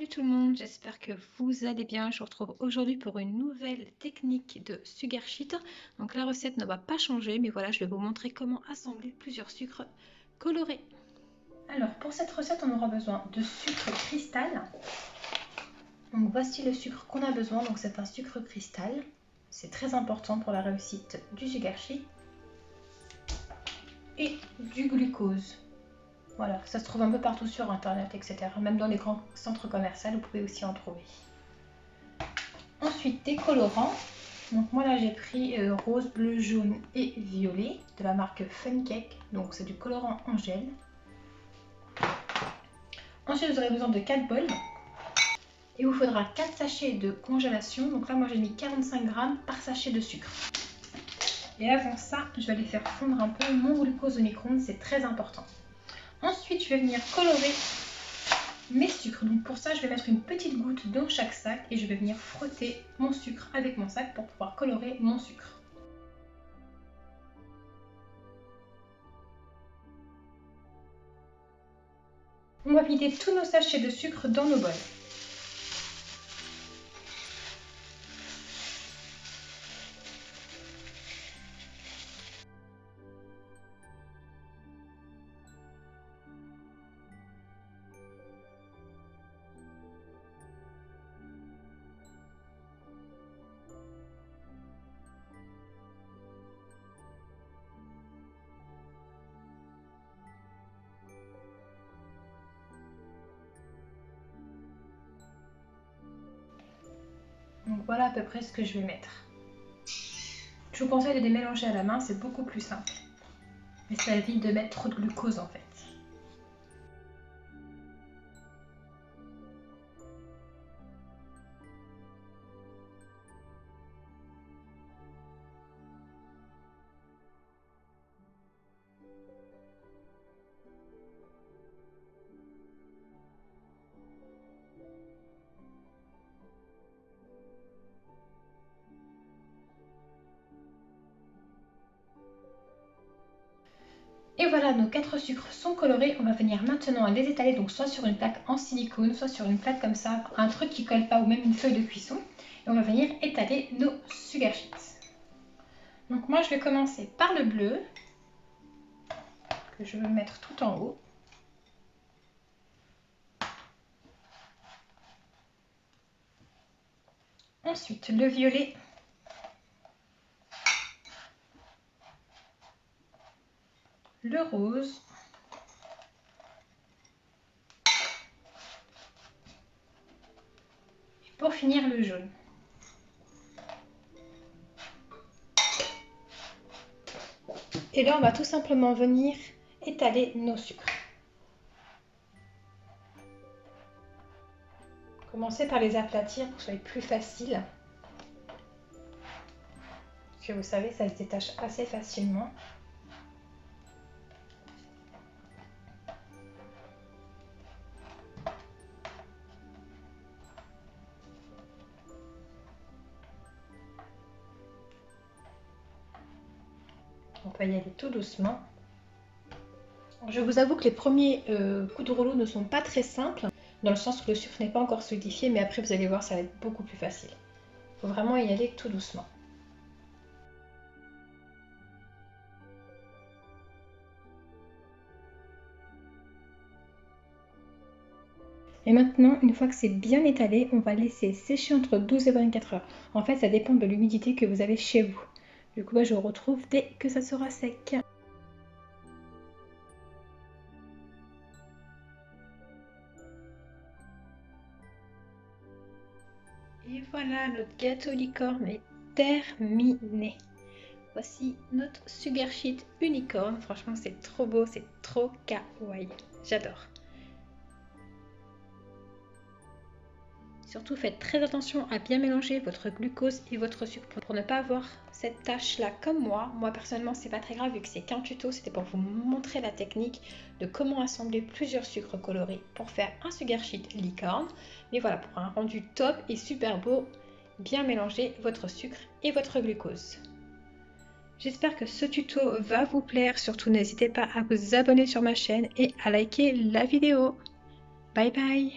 Salut tout le monde, j'espère que vous allez bien. Je vous retrouve aujourd'hui pour une nouvelle technique de sugar sheet. Donc la recette ne va pas changer, mais voilà, je vais vous montrer comment assembler plusieurs sucres colorés. Alors pour cette recette, on aura besoin de sucre cristal. Donc voici le sucre qu'on a besoin. Donc c'est un sucre cristal. C'est très important pour la réussite du sugar sheet. Et du glucose. Voilà, ça se trouve un peu partout sur internet, etc. Même dans les grands centres commerciaux, vous pouvez aussi en trouver. Ensuite, des colorants. Donc moi là j'ai pris rose, bleu, jaune et violet de la marque Fun Cake. Donc c'est du colorant en gel. Ensuite vous aurez besoin de 4 bols. Il vous faudra 4 sachets de congélation. Donc là moi j'ai mis 45 grammes par sachet de sucre. Et avant ça, je vais aller faire fondre un peu mon glucose au micro-ondes, c'est très important. Ensuite, je vais venir colorer mes sucres. Donc pour ça, je vais mettre une petite goutte dans chaque sac et je vais venir frotter mon sucre avec mon sac pour pouvoir colorer mon sucre. On va vider tous nos sachets de sucre dans nos bols. Donc voilà à peu près ce que je vais mettre. Je vous conseille de les mélanger à la main, c'est beaucoup plus simple. Mais ça évite de mettre trop de glucose en fait. Et voilà, nos 4 sucres sont colorés. On va venir maintenant les étaler, donc soit sur une plaque en silicone, soit sur une plaque comme ça, un truc qui colle pas ou même une feuille de cuisson. Et on va venir étaler nos sugar sheets. Donc moi je vais commencer par le bleu, que je veux mettre tout en haut. Ensuite le violet. Le rose. Et pour finir le jaune. Et là on va tout simplement venir étaler nos sucres. Commencez par les aplatir pour que ce soit plus facile. Parce que vous savez, ça se détache assez facilement. On va y aller tout doucement. Je vous avoue que les premiers coups de rouleau ne sont pas très simples, dans le sens où le sucre n'est pas encore solidifié, mais après vous allez voir, ça va être beaucoup plus facile. Il faut vraiment y aller tout doucement. Et maintenant, une fois que c'est bien étalé, on va laisser sécher entre 12 et 24 heures. En fait, ça dépend de l'humidité que vous avez chez vous. Du coup, je vous retrouve dès que ça sera sec. Et voilà, notre gâteau licorne est terminé. Voici notre sugar sheet unicorne. Franchement, c'est trop beau, c'est trop kawaii. J'adore. Surtout, faites très attention à bien mélanger votre glucose et votre sucre pour ne pas avoir cette tache là comme moi. Moi personnellement, c'est pas très grave vu que c'est qu'un tuto. C'était pour vous montrer la technique de comment assembler plusieurs sucres colorés pour faire un sugar sheet licorne. Mais voilà, pour un rendu top et super beau, bien mélanger votre sucre et votre glucose. J'espère que ce tuto va vous plaire. Surtout, n'hésitez pas à vous abonner sur ma chaîne et à liker la vidéo. Bye bye!